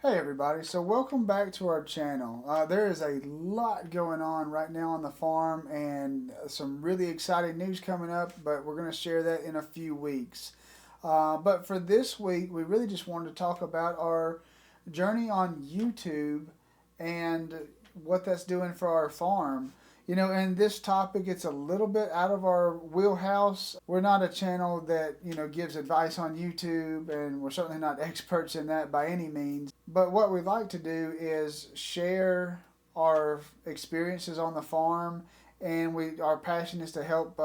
Hey everybody, so welcome back to our channel. There is a lot going on right now on the farm and some really exciting news coming up, but we're going to share that in a few weeks. But for this week, we really just wanted to talk about our journey on YouTube and what that's doing for our farm. And this topic, it's a little bit out of our wheelhouse. We're not a channel that, gives advice on YouTube, and we're certainly not experts in that by any means. But what we like to do is share our experiences on the farm, and our passion is to help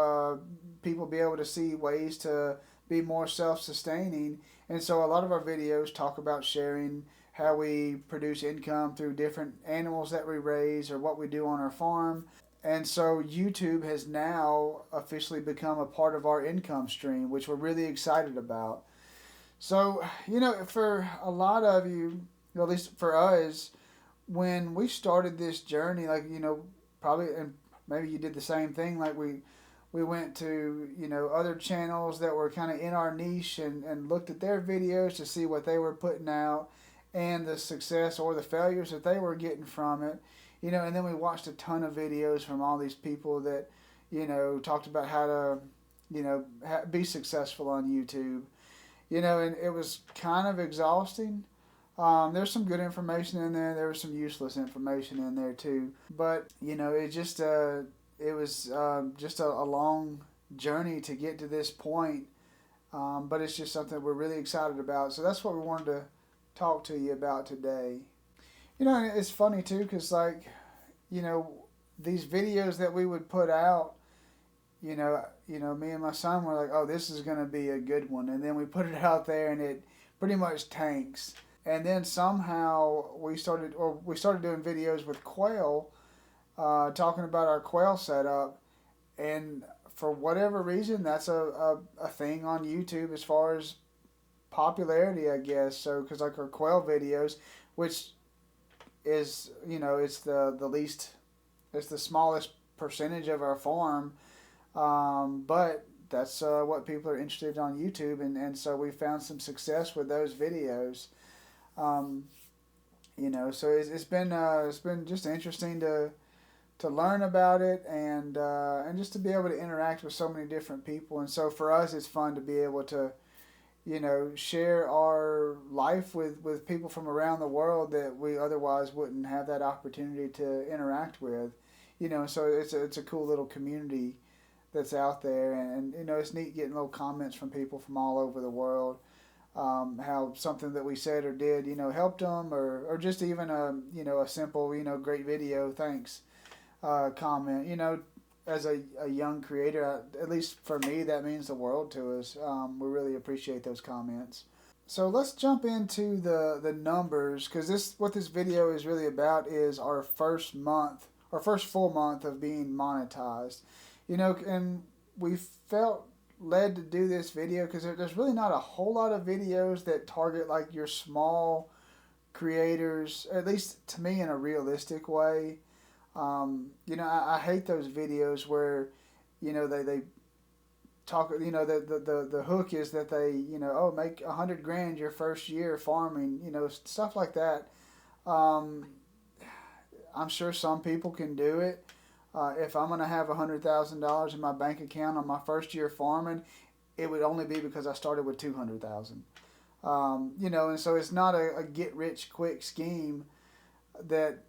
people be able to see ways to be more self-sustaining. And so a lot of our videos talk about sharing how we produce income through different animals that we raise or what we do on our farm. And so YouTube has now officially become a part of our income stream, which we're really excited about. So, for a lot of you, at least for us, when we started this journey, probably, and maybe you did the same thing, like we went to, other channels that were kind of in our niche and looked at their videos to see what they were putting out and the success or the failures that they were getting from it. And then we watched a ton of videos from all these people that, talked about how to, be successful on YouTube. And it was kind of exhausting. There's some good information in there. There was some useless information in there too. But it was just a long journey to get to this point. But it's just something we're really excited about. So that's what we wanted to talk to you about today. And it's funny too, because you know, these videos that we would put out, me and my son were like, "Oh, this is gonna be a good one," and then we put it out there, and it pretty much tanks. And then somehow we started doing videos with quail, talking about our quail setup, and for whatever reason, that's a thing on YouTube as far as popularity, I guess. So, because like our quail videos, which is it's the least, it's the smallest percentage of our farm, but that's what people are interested in on YouTube, and so we found some success with those videos. um, so it's been just interesting to learn about it, and just to be able to interact with so many different people. And so for us, it's fun to be able to share our life with people from around the world that we otherwise wouldn't have that opportunity to interact with. So it's a cool little community that's out there, and it's neat getting little comments from people from all over the world. How something that we said or did, helped them, or just even a simple, great video, thanks, comment. As a young creator, at least for me, that means the world to us. We really appreciate those comments. So let's jump into the numbers, because what this video is really about is our first month, our first full month of being monetized. And we felt led to do this video because there's really not a whole lot of videos that target like your small creators, at least to me, in a realistic way. I hate those videos where, they talk, the hook is that they, oh, make 100 grand your first year farming, stuff like that. Um, I'm sure some people can do it. If I'm going to have $100,000 in my bank account on my first year farming, it would only be because I started with 200,000. And so it's not a get rich quick scheme that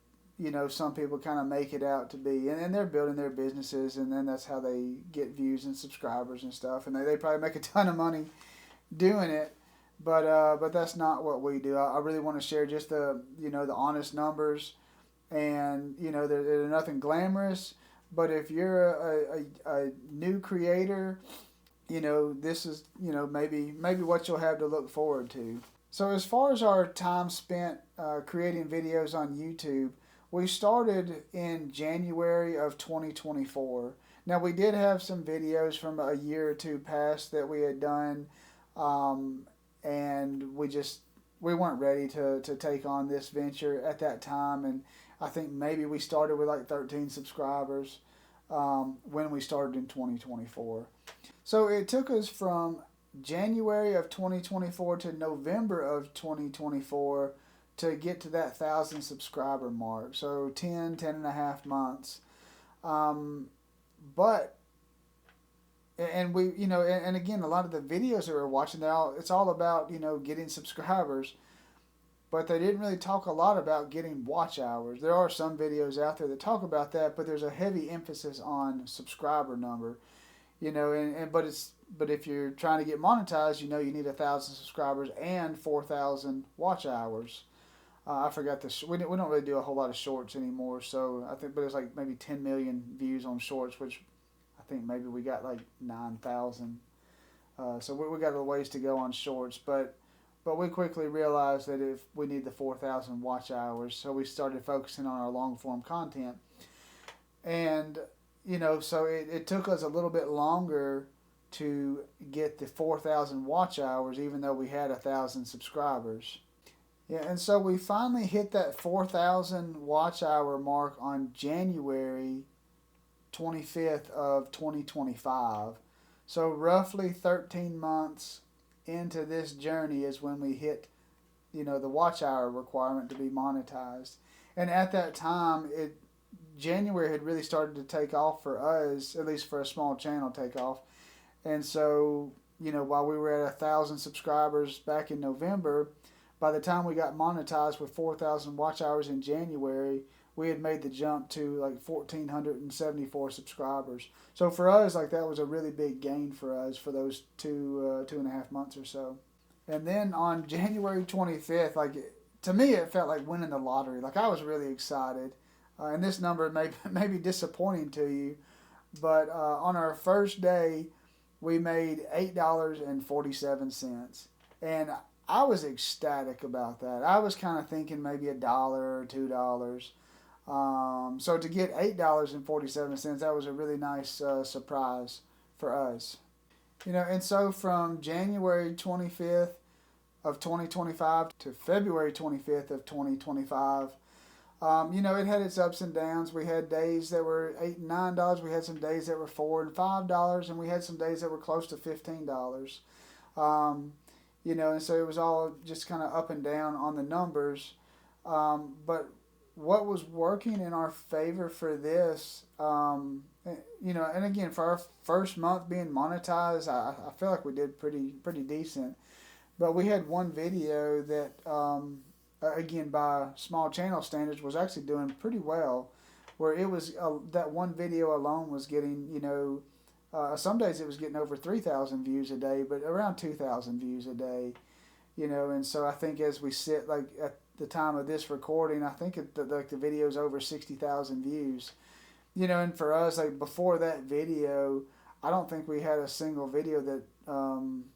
some people kind of make it out to be, and they're building their businesses, and then that's how they get views and subscribers and stuff, and they probably make a ton of money doing it. But that's not what we do. I really want to share just the honest numbers, and they're nothing glamorous. But if you're a new creator, this is maybe what you'll have to look forward to. So as far as our time spent creating videos on YouTube, we started in January of 2024. Now, we did have some videos from a year or two past that we had done, and we weren't ready to take on this venture at that time. And I think maybe we started with like 13 subscribers when we started in 2024. So it took us from January of 2024 to November of 2024 to get to that 1,000 subscriber mark. So 10 and a half months. But and we, and again, a lot of the videos that we're watching, it's all about, getting subscribers, but they didn't really talk a lot about getting watch hours. There are some videos out there that talk about that, but there's a heavy emphasis on subscriber number, but if you're trying to get monetized, you need 1,000 subscribers and 4,000 watch hours. I forgot this. We don't really do a whole lot of shorts anymore, so I think, but it's like maybe 10 million views on shorts, which I think maybe we got like 9,000. So we got a ways to go on shorts, but we quickly realized that if we need the 4,000 watch hours, so we started focusing on our long form content, and so it took us a little bit longer to get the 4,000 watch hours, even though we had 1,000 subscribers. Yeah, and so we finally hit that 4,000 watch hour mark on January 25th of 2025. So roughly 13 months into this journey is when we hit, the watch hour requirement to be monetized. And at that time, January had really started to take off for us, at least for a small channel take off. And so, while we were at 1,000 subscribers back in November, by the time we got monetized with 4,000 watch hours in January, we had made the jump to like 1,474 subscribers. So for us, like, that was a really big gain for us for those 2.5 months or so. And then on January 25th, like, to me, it felt like winning the lottery. Like, I was really excited. And this number may be disappointing to you, but on our first day, we made $8.47. And I was ecstatic about that. I was kind of thinking maybe $1 or $2. So to get $8.47, that was a really nice surprise for us. And so from January 25th of 2025 to February 25th of 2025, it had its ups and downs. We had days that were $8 and $9. We had some days that were $4 and $5, and we had some days that were close to $15. And so it was all just kind of up and down on the numbers. But what was working in our favor for this, and again, for our first month being monetized, I feel like we did pretty decent. But we had one video that, again, by small channel standards, was actually doing pretty well, where it was that one video alone was getting, some days it was getting over 3,000 views a day, but around 2,000 views a day, and so I think as we sit, like, at the time of this recording, I think the video's over 60,000 views, and for us, like, before that video, I don't think we had a single video that,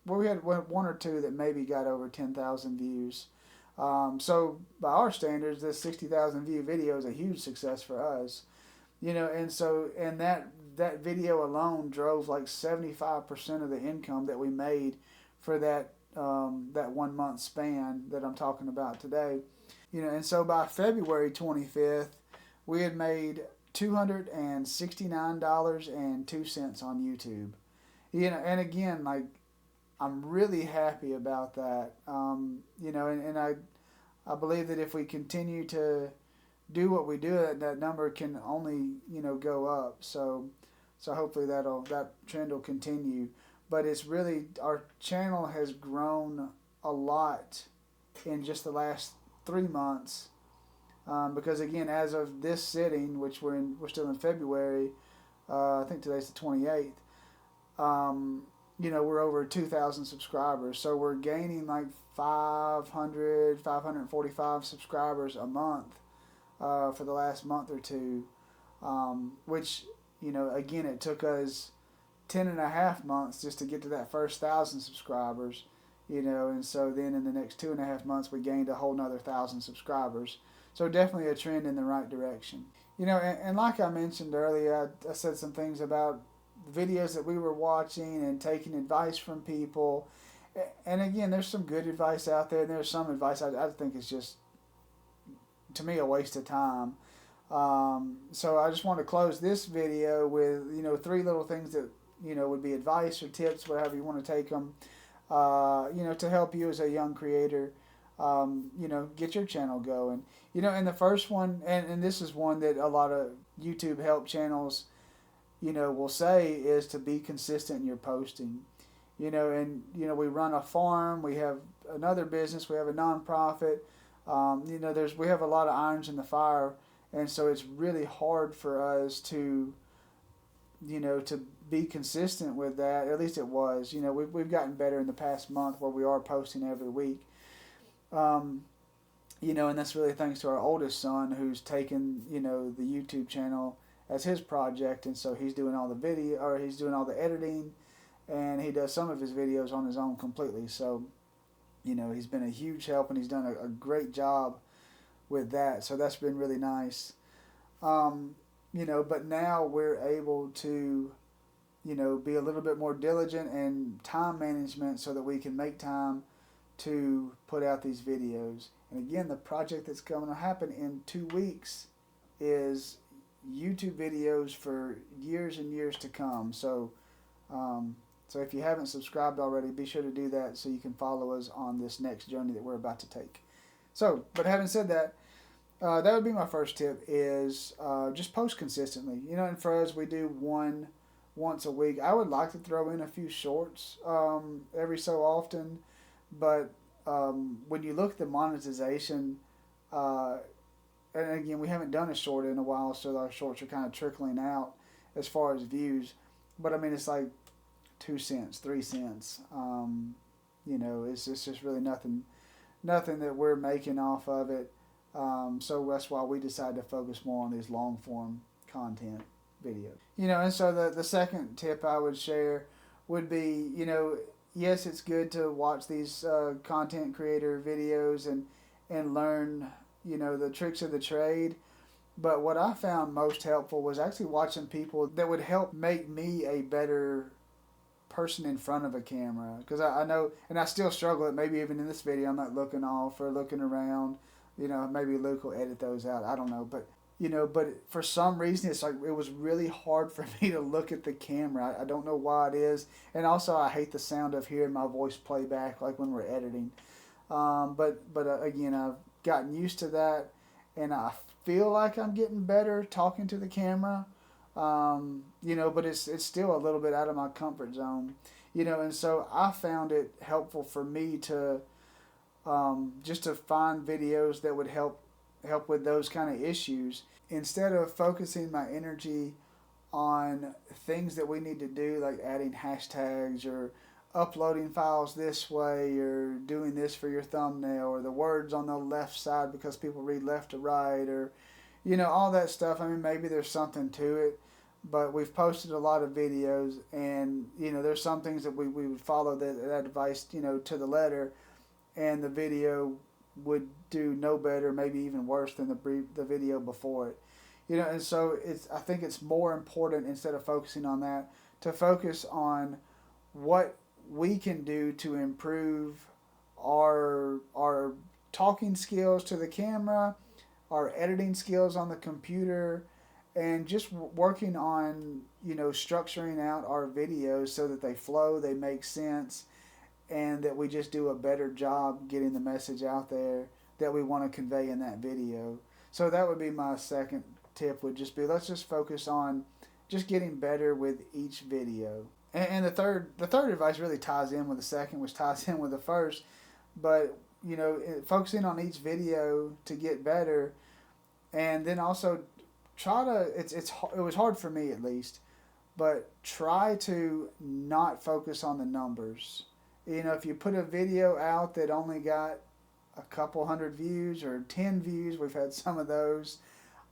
we had one or two that maybe got over 10,000 views. So by our standards, this 60,000 view video is a huge success for us, and so, and that video alone drove like 75% of the income that we made for that 1 month span that I'm talking about today, and so by February 25th, we had made $269.02 on YouTube, and again, like, I'm really happy about that, and I believe that if we continue to do what we do, that number can only, go up. So hopefully that trend will continue. But it's really, our channel has grown a lot in just the last 3 months, because again, as of this sitting, which we're still in February, I think today's the 28th. We're over 2,000 subscribers, so we're gaining like 545 subscribers a month for the last month or two, which, again, it took us 10.5 months just to get to that first 1,000 subscribers, and so then in the next 2.5 months we gained a whole nother 1,000 subscribers. So definitely a trend in the right direction. And like I mentioned earlier, I said some things about videos that we were watching and taking advice from people. And again, there's some good advice out there, and there's some advice I think is just, to me, a waste of time. So I just want to close this video with 3 little things that would be advice or tips, whatever you want to take them, to help you as a young creator. get your channel going. And the first one, and this is one that a lot of YouTube help channels, will say, is to be consistent in your posting. We run a farm, we have another business, we have a nonprofit. We have a lot of irons in the fire, and so it's really hard for us to be consistent with that. At least it was. We've gotten better in the past month where we are posting every week. Um, and that's really thanks to our oldest son, who's taken, the YouTube channel as his project, and so he's doing all the video, or he's doing all the editing, and he does some of his videos on his own completely. So, he's been a huge help, and he's done a great job with that. So that's been really nice. But now we're able to, be a little bit more diligent and time management so that we can make time to put out these videos. And again, the project that's going to happen in 2 weeks is YouTube videos for years and years to come. So, so if you haven't subscribed already, be sure to do that so you can follow us on this next journey that we're about to take. So, but having said that, that would be my first tip, is just post consistently. And for us, we do one once a week. I would like to throw in a few shorts every so often, but when you look at the monetization, and again, we haven't done a short in a while, so our shorts are kind of trickling out as far as views. But I mean, it's like 2 cents, 3 cents. It's just really nothing that we're making off of it. So that's why we decided to focus more on these long form content videos. And so the second tip I would share would be, yes, it's good to watch these content creator videos and learn, the tricks of the trade. But what I found most helpful was actually watching people that would help make me a better person in front of a camera. Because I know, and I still struggle, maybe even in this video, I'm not looking off or looking around. Maybe Luke will edit those out. I don't know. But for some reason, it's like it was really hard for me to look at the camera. I don't know why it is. And also, I hate the sound of hearing my voice play back, like when we're editing. But again, I've gotten used to that, and I feel like I'm getting better talking to the camera. But it's still a little bit out of my comfort zone. And so I found it helpful for me to just to find videos that would help with those kind of issues, instead of focusing my energy on things that we need to do, like adding hashtags or uploading files this way or doing this for your thumbnail or the words on the left side because people read left to right, or all that stuff. I mean, maybe there's something to it, but we've posted a lot of videos, and there's some things that we would follow that advice to the letter, and the video would do no better, maybe even worse than the video before it. And so I think it's more important, instead of focusing on that, to focus on what we can do to improve our talking skills to the camera, our editing skills on the computer, and just working on structuring out our videos so that they flow, they make sense, and that we just do a better job getting the message out there that we want to convey in that video. So that would be my second tip, would just be, let's just focus on just getting better with each video. And the third advice really ties in with the second, which ties in with the first. But focusing on each video to get better, and then also try to, it was hard for me at least, but try to not focus on the numbers. If you put a video out that only got a couple hundred views or 10 views, we've had some of those,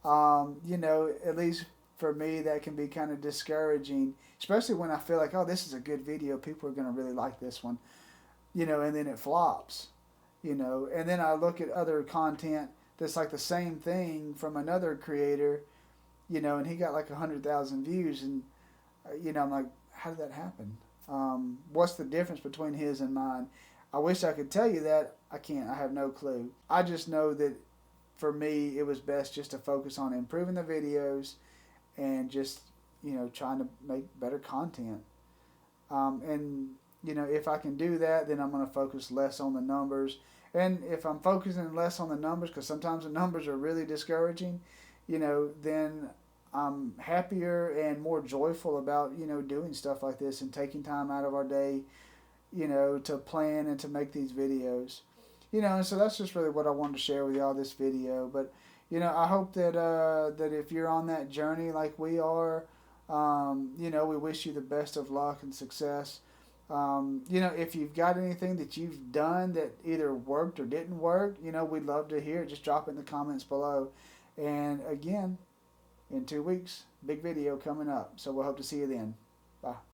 at least for me, that can be kind of discouraging, especially when I feel like, oh, this is a good video, people are going to really like this one, and then it flops, and then I look at other content that's like the same thing from another creator, and he got like 100,000 views, and, I'm like, how did that happen? What's the difference between his and mine? I wish I could tell you that. I can't. I have no clue. I just know that for me, it was best just to focus on improving the videos and just, trying to make better content. And, if I can do that, then I'm going to focus less on the numbers. And if I'm focusing less on the numbers, because sometimes the numbers are really discouraging, then I'm happier and more joyful about, doing stuff like this and taking time out of our day, to plan and to make these videos. And so that's just really what I wanted to share with y'all this video. But, I hope that if you're on that journey like we are, we wish you the best of luck and success. If you've got anything that you've done that either worked or didn't work, we'd love to hear it. Just drop it in the comments below. And again, in 2 weeks, big video coming up. So we'll hope to see you then. Bye.